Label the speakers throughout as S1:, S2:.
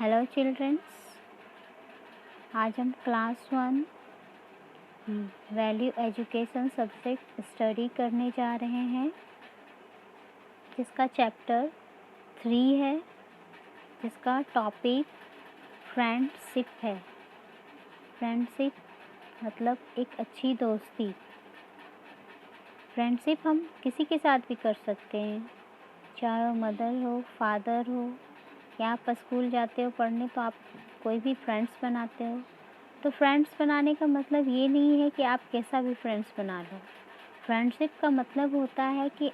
S1: Hello children's, आज हम class 1 value education subject study करने जा रहे हैं, जिसका चैप्टर 3 है, जिसका टॉपिक फ्रेंडशिप है। फ्रेंडशिप मतलब एक अच्छी दोस्ती। फ्रेंडशिप हम किसी के साथ भी कर सकते हैं, चाहे वो मदर हो, फादर हो, या आप स्कूल जाते हो पढ़ने तो आप कोई भी फ्रेंड्स बनाते हो। तो फ्रेंड्स बनाने का मतलब ये नहीं है कि आप कैसा भी फ्रेंड्स बना लो। फ्रेंडशिप का मतलब होता है कि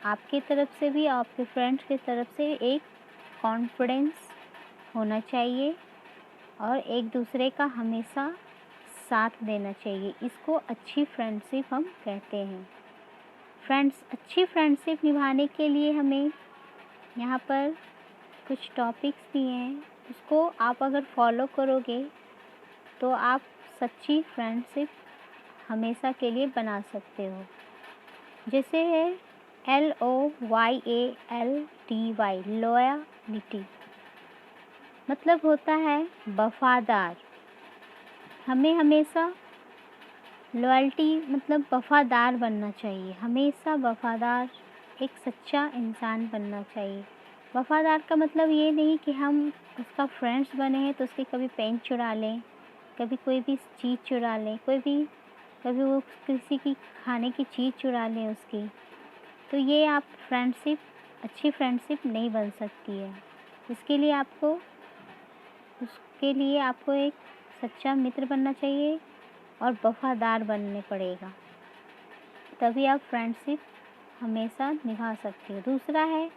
S1: आपकी तरफ से भी आपके फ्रेंड्स की तरफ से एक कॉन्फिडेंस होना चाहिए और एक दूसरे का हमेशा साथ देना चाहिए। इसको अच्छी फ्रेंडशिप हम कहते हैं। अच्छी फ्रेंडशिप निभाने के लिए हमें यहाँ पर कुछ टॉपिक्स दिए हैं, उसको आप अगर फॉलो करोगे तो आप सच्ची फ्रेंडशिप हमेशा के लिए बना सकते हो। जैसे है LOYALTY, लॉयल्टी, मतलब होता है वफादार। हमें हमेशा लॉयल्टी मतलब वफादार बनना चाहिए, हमेशा वफादार एक सच्चा इंसान बनना चाहिए। वफादार का मतलब ये नहीं कि हम उसका फ्रेंड्स बने हैं तो उसकी कभी पेन चुरा लें, कभी कोई भी चीज़ चुरा लें, कभी वो किसी की खाने की चीज़ चुरा लें उसकी। तो ये आप अच्छी फ्रेंडशिप नहीं बन सकती है। उसके लिए आपको एक सच्चा मित्र बनना चाहिए और वफादार बनने पड़ेगा, तभी आप फ्रेंडशिप हमेशा निभा सकते हो। दूसरा है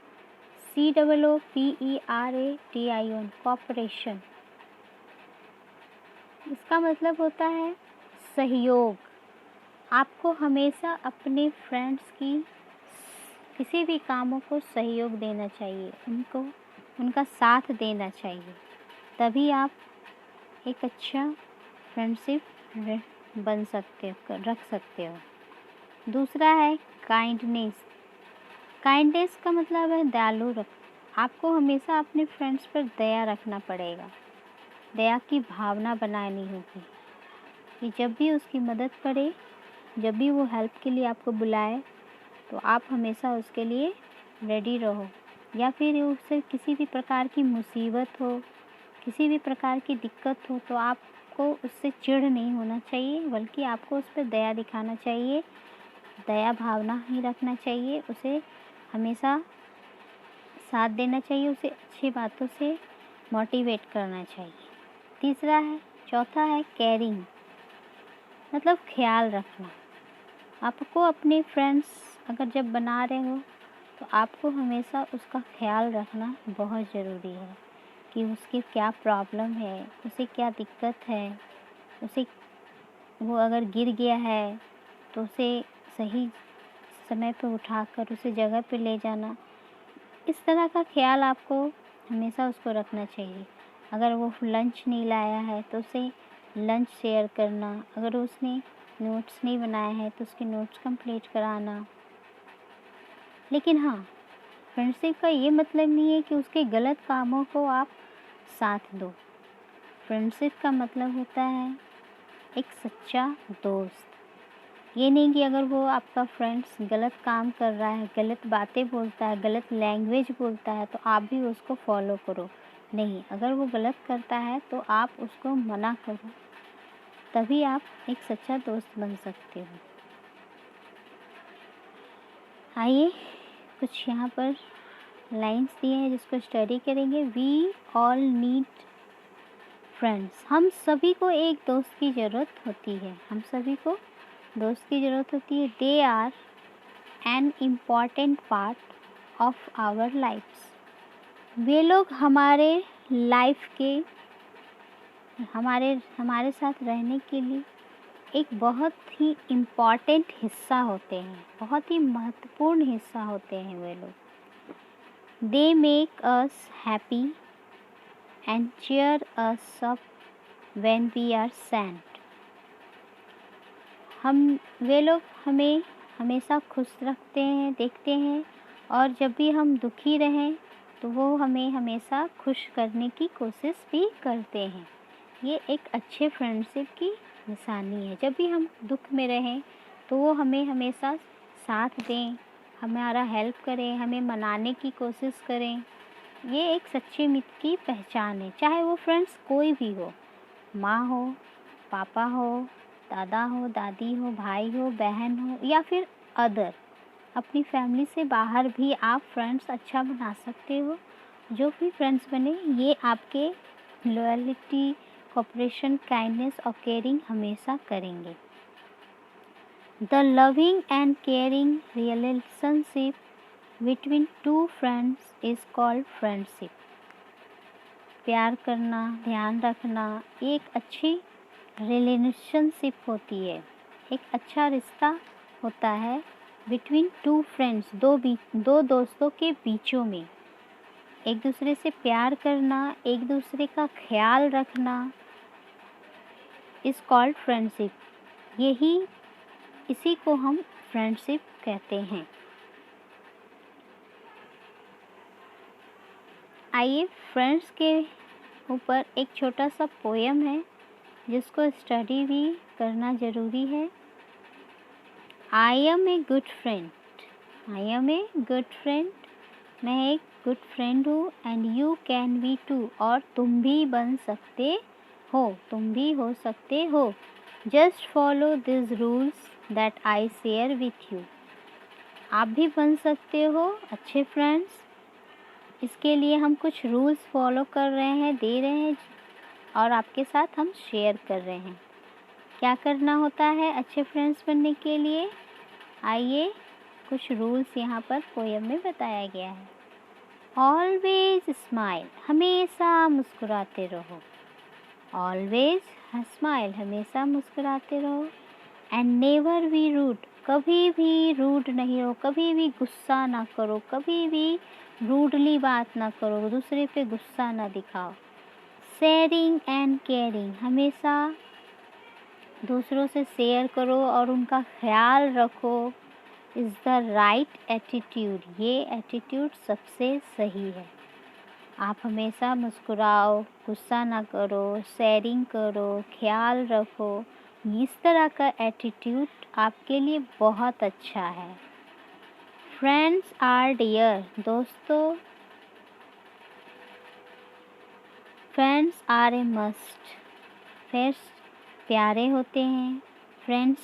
S1: COOPERATION, कोऑपरेशन। इसका मतलब होता है सहयोग। आपको हमेशा अपने फ्रेंड्स की किसी भी कामों को सहयोग देना चाहिए, उनका साथ देना चाहिए, तभी आप एक अच्छा फ्रेंडशिप रख सकते हो। दूसरा है काइंडनेस। काइंडनेस का मतलब है दयालु आपको हमेशा अपने फ्रेंड्स पर दया रखना पड़ेगा, दया की भावना बनानी होगी कि जब भी उसकी मदद पड़े, जब भी वो हेल्प के लिए आपको बुलाए, तो आप हमेशा उसके लिए रेडी रहो। या फिर उससे किसी भी प्रकार की मुसीबत हो, किसी भी प्रकार की दिक्कत हो, तो आपको उससे चिढ़ नहीं होना चाहिए, बल्कि आपको उस पर दया दिखाना चाहिए, दया भावना ही रखना चाहिए, उसे हमेशा साथ देना चाहिए, उसे अच्छी बातों से मोटिवेट करना चाहिए। चौथा है केयरिंग, मतलब ख्याल रखना। आपको अपने फ्रेंड्स अगर जब बना रहे हो तो आपको हमेशा उसका ख्याल रखना बहुत ज़रूरी है कि उसकी क्या प्रॉब्लम है, उसे क्या दिक्कत है, वो अगर गिर गया है तो उसे सही समय पर उठाकर उसे जगह पे ले जाना। इस तरह का ख्याल आपको हमेशा उसको रखना चाहिए। अगर वो लंच नहीं लाया है तो उसे लंच शेयर करना, अगर उसने नोट्स नहीं बनाए हैं तो उसके नोट्स कंप्लीट कराना। लेकिन हाँ, फ्रेंडशिप का ये मतलब नहीं है कि उसके गलत कामों को आप साथ दो। फ्रेंडशिप का मतलब होता है एक सच्चा दोस्त। ये नहीं कि अगर वो आपका फ्रेंड्स गलत काम कर रहा है, गलत बातें बोलता है, गलत लैंग्वेज बोलता है तो आप भी उसको फॉलो करो। नहीं, अगर वो गलत करता है तो आप उसको मना करो, तभी आप एक सच्चा दोस्त बन सकते हो। आइए कुछ यहाँ पर लाइंस दिए हैं जिसको स्टडी करेंगे। We all need friends. हम सभी को एक दोस्त की ज़रूरत होती है, they are an important part of our lifes. वे लोग हमारे लाइफ के हमारे साथ रहने के लिए एक बहुत ही इम्पॉर्टेंट हिस्सा होते हैं, बहुत ही महत्वपूर्ण हिस्सा होते हैं वे लोग। They make us happy and cheer us up when we are sad। वे लोग हमें हमेशा खुश रखते हैं, देखते हैं, और जब भी हम दुखी रहें तो वो हमें हमेशा खुश करने की कोशिश भी करते हैं। ये एक अच्छे फ्रेंडशिप की निशानी है। जब भी हम दुख में रहें तो वो हमें हमेशा साथ दें, हमारा हेल्प करें, हमें मनाने की कोशिश करें। ये एक सच्चे मित्र की पहचान है, चाहे वो फ्रेंड्स कोई भी हो, माँ हो, पापा हो, दादा हो, दादी हो, भाई हो, बहन हो या फिर अदर। अपनी फैमिली से बाहर भी आप फ्रेंड्स अच्छा बना सकते हो। जो भी फ्रेंड्स बने ये आपके लॉयल्टी, कोऑपरेशन, काइंडनेस और केयरिंग हमेशा करेंगे। The loving and caring relationship between two friends is called friendship. प्यार करना, ध्यान रखना एक अच्छी रिलेशनशिप होती है, एक अच्छा रिश्ता होता है बिटवीन टू फ्रेंड्स, दो दोस्तों के बीचों में। एक दूसरे से प्यार करना, एक दूसरे का ख्याल रखना इज़ कॉल्ड फ्रेंडशिप। इसी को हम फ्रेंडशिप कहते हैं। आइए फ्रेंड्स के ऊपर एक छोटा सा पोयम है जिसको स्टडी भी करना ज़रूरी है। I am a good friend, I am a good friend, मैं एक गुड फ्रेंड हूँ and you can be too, और तुम भी बन सकते हो, तुम भी हो सकते हो। Just follow this rules that I share with you. आप भी बन सकते हो अच्छे फ्रेंड्स। इसके लिए हम कुछ रूल्स फॉलो कर रहे हैं, दे रहे हैं और आपके साथ हम शेयर कर रहे हैं। क्या करना होता है अच्छे फ्रेंड्स बनने के लिए? आइए कुछ रूल्स यहाँ पर पोयम में बताया गया है। ऑलवेज स्माइल, हमेशा मुस्कुराते रहो। ऑलवेज स्माइल, हमेशा मुस्कुराते रहो। एंड नेवर बी रूड, कभी भी रूड नहीं हो, कभी भी गुस्सा ना करो, कभी भी रूडली बात ना करो, दूसरे पे गुस्सा ना दिखाओ। शेयरिंग एंड केयरिंग, हमेशा दूसरों से शेयर करो और उनका ख्याल रखो। इज़ द राइट एटीट्यूड, ये एटीट्यूड सबसे सही है। आप हमेशा मुस्कुराओ, गुस्सा ना करो, शेयरिंग करो, ख्याल रखो। इस तरह का एटीट्यूड आपके लिए बहुत अच्छा है। फ्रेंड्स आर डियर, दोस्तों friends are a must, friends प्यारे होते हैं, फ्रेंड्स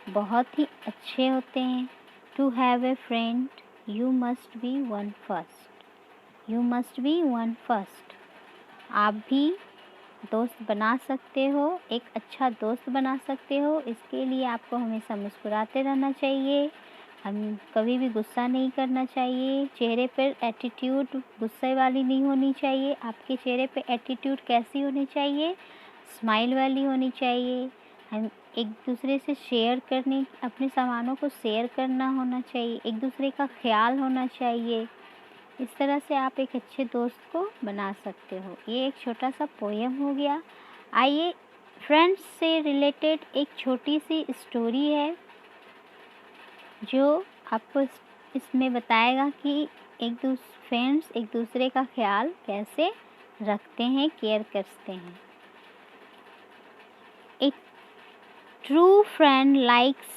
S1: बहुत ही अच्छे होते हैं। To have a friend you must be one first, you must be one first. आप भी दोस्त बना सकते हो, एक अच्छा दोस्त बना सकते हो। इसके लिए आपको हमेशा मुस्कुराते रहना चाहिए, हम कभी भी गुस्सा नहीं करना चाहिए। चेहरे पर एटीट्यूड गुस्से वाली नहीं होनी चाहिए। आपके चेहरे पे एटीट्यूड कैसी होनी चाहिए? स्माइल वाली होनी चाहिए। हम एक दूसरे से शेयर करने, अपने सामानों को शेयर करना होना चाहिए, एक दूसरे का ख्याल होना चाहिए। इस तरह से आप एक अच्छे दोस्त को बना सकते हो। ये एक छोटा सा पोयम हो गया। आइए फ्रेंड्स से रिलेटेड एक छोटी सी स्टोरी है जो आपको इसमें बताएगा कि फ्रेंड्स एक दूसरे का ख्याल कैसे रखते हैं, केयर करते हैं। A true friend likes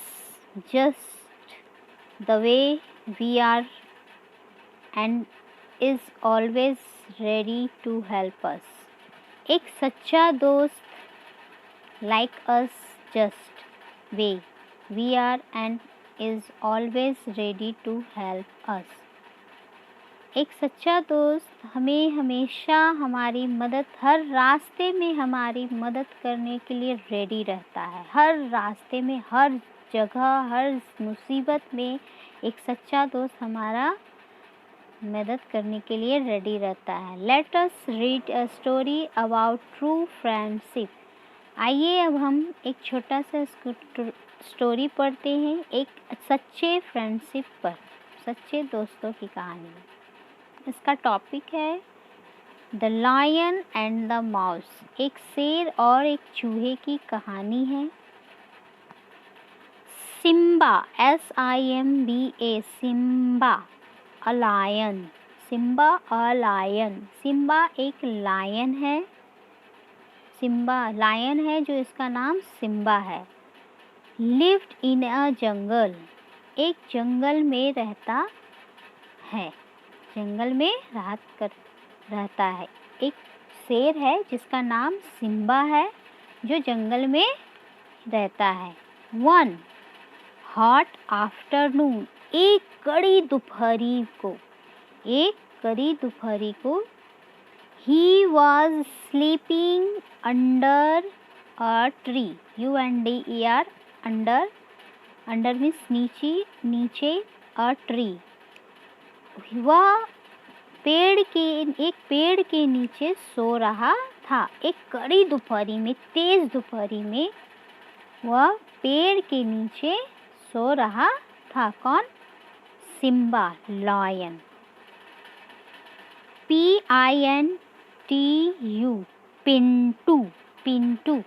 S1: just the way we are and is always ready to help us. एक सच्चा दोस्त like us just way we are and is always ready to help us. एक सच्चा दोस्त हमें हमेशा हमारी मदद, हर रास्ते में हमारी मदद करने के लिए रेडी रहता है। हर रास्ते में, हर जगह, हर मुसीबत में एक सच्चा दोस्त हमारा मदद करने के लिए रेडी रहता है। Let us read a story about true friendship. आइए अब हम एक छोटा सा स्टोरी पढ़ते हैं एक सच्चे फ्रेंडशिप पर, सच्चे दोस्तों की कहानी। इसका टॉपिक है the lion and the mouse. एक शेर और एक चूहे की कहानी है। Simba, SIMBA, Simba, a lion, Simba a lion, Simba एक लायन है, सिम्बा लायन है जो इसका नाम सिम्बा है। लिव्ड इन अ जंगल, एक जंगल में रहता है, जंगल में रहता है। एक शेर है जिसका नाम सिम्बा है जो जंगल में रहता है। वन हॉट आफ्टरनून, एक कड़ी दोपहरी को, एक कड़ी दोपहरी को, he was sleeping under a tree, UNDER, under, under means नीचे, नीचे, अ ट्री, वह एक पेड़ के नीचे सो रहा था। एक कड़ी दोपहरी में, तेज दोपहरी में वह पेड़ के नीचे सो रहा था। कौन? Simba, lion. PINTU, Pintu, Pintu.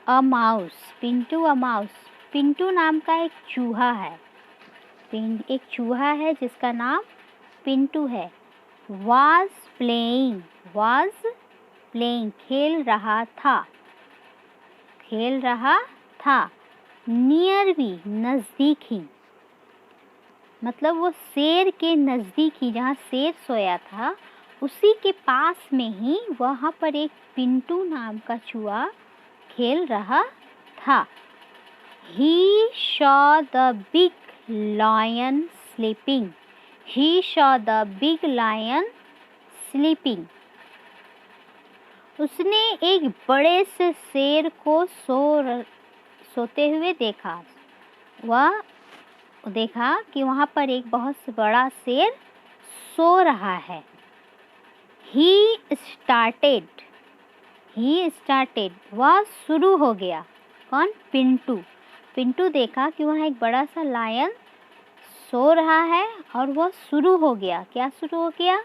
S1: A mouse, Pintu a mouse, Pintu नाम का एक चूहा है, एक चूहा है जिसका नाम पिंटू है। was playing, खेल रहा था, खेल रहा था। near भी, नज़दीक ही, मतलब वो शेर के नज़दीक ही, जहाँ शेर सोया था उसी के पास में ही वहाँ पर एक पिंटू नाम का चूहा खेल रहा था। He saw the big lion sleeping, he saw the big lion sleeping, उसने एक बड़े से शेर को सोते हुए देखा। वह देखा कि वहाँ पर एक बहुत बड़ा शेर सो रहा है। He started, वह शुरू हो गया। कौन? पिंटू। पिंटू देखा कि वहाँ एक बड़ा सा लायन सो रहा है और वह शुरू हो गया। क्या शुरू हो गया?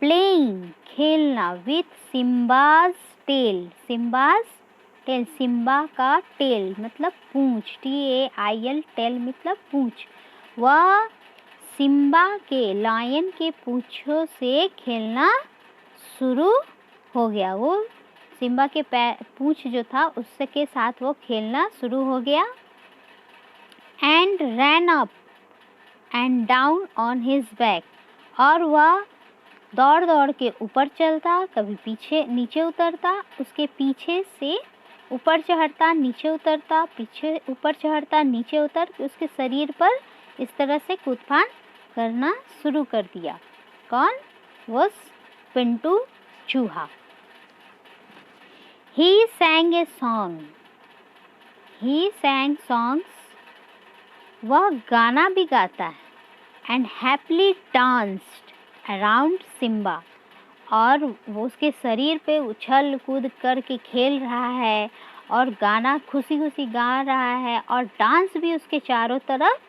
S1: प्लेइंग, खेलना, with Simba's tail, Simba's tail, Simba का टेल मतलब पूंछ, TAIL, टेल मतलब पूंछ। वह सिम्बा के, लायन के पूंछों से खेलना शुरू हो गया। वो सिम्बा के पूंछ जो था उसके साथ वो खेलना शुरू हो गया। And ran up and down on his back, और वह दौड़ दौड़ के ऊपर चलता, कभी पीछे नीचे उतरता, उसके पीछे से ऊपर चढ़ता, नीचे उतरता, पीछे ऊपर चढ़ता, नीचे उतर, उसके शरीर पर इस तरह से कूदफान करना शुरू कर दिया। कौन? वो पिंटू चूहा। He sang a song, he sang songs, वह गाना भी गाता है। And happily danced around Simba, और वो उसके शरीर पे उछल कूद करके खेल रहा है और गाना खुशी खुशी गा रहा है और डांस भी उसके चारों तरफ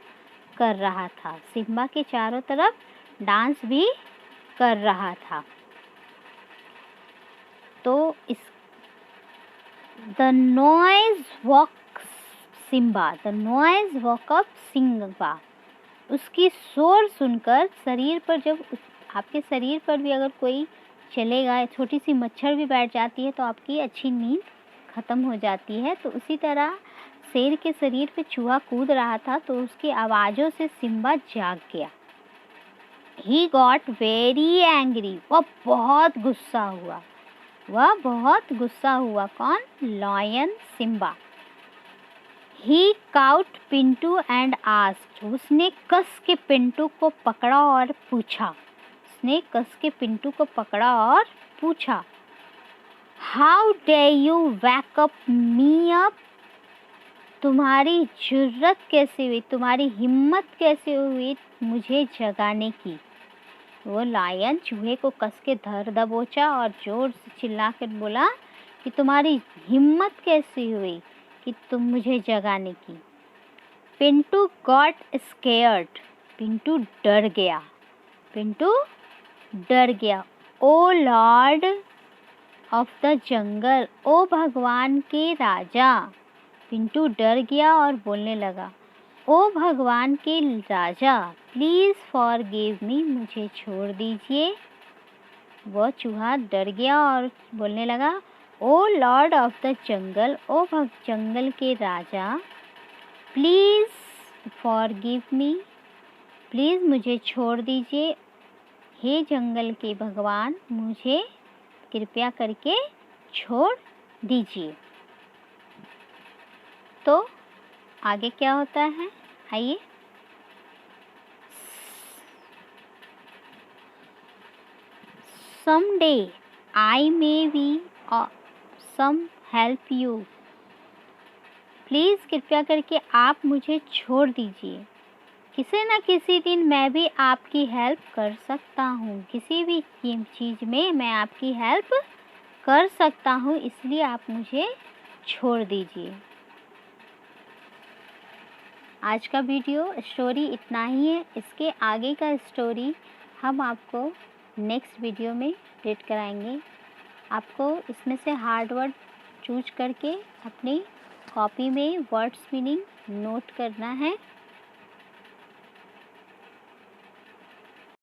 S1: कर रहा था। सिम्बा के चारों तरफ डांस भी कर रहा था। तो इस The noise woke Simba, the noise woke up Simba, उसकी शोर सुनकर शरीर पर, जब आपके शरीर पर भी अगर कोई चलेगा, छोटी सी मच्छर भी बैठ जाती है तो आपकी अच्छी नींद ख़त्म हो जाती है। तो उसी तरह शेर के शरीर पे चूहा कूद रहा था तो उसकी आवाज़ों से सिम्बा जाग गया। He got very angry, वह बहुत गुस्सा हुआ, वह बहुत गुस्सा हुआ। कौन? Lion, Simba. He caught Pintu and asked, उसने कस के पिंटू को पकड़ा और पूछा, उसने कस के पिंटू को पकड़ा और पूछा, How dare you wake up me up, तुम्हारी जुर्रत कैसे हुई, तुम्हारी हिम्मत कैसे हुई मुझे जगाने की। वो लायन चूहे को कस के धर दबोचा और जोर से चिल्ला कर बोला कि तुम्हारी हिम्मत कैसी हुई कि तुम मुझे जगाने की। पिंटू गॉट स्केयर्ड, पिंटू डर गया, पिंटू डर गया। ओ लॉर्ड ऑफ द जंगल, ओ भगवान के राजा, पिंटू डर गया और बोलने लगा, ओ भगवान के राजा, प्लीज़ फॉरगिव मी, मुझे छोड़ दीजिए। वह चूहा डर गया और बोलने लगा, ओ लॉर्ड ऑफ द जंगल, ओ जंगल के राजा, प्लीज़ फॉरगिव मी, प्लीज़ मुझे छोड़ दीजिए। हे जंगल के भगवान, मुझे कृपया करके छोड़ दीजिए। तो आगे क्या होता है, आइए। Someday I may be some help you, please कृपया करके आप मुझे छोड़ दीजिए। किसी न किसी दिन मैं भी आपकी हेल्प कर सकता हूँ, किसी भी चीज़ में मैं आपकी हेल्प कर सकता हूँ, इसलिए आप मुझे छोड़ दीजिए। आज का वीडियो स्टोरी इतना ही है। इसके आगे का स्टोरी हम आपको नेक्स्ट वीडियो में रीड कराएंगे। आपको इसमें से हार्ड वर्ड चूज करके अपनी कॉपी में वर्ड्स मीनिंग नोट करना है।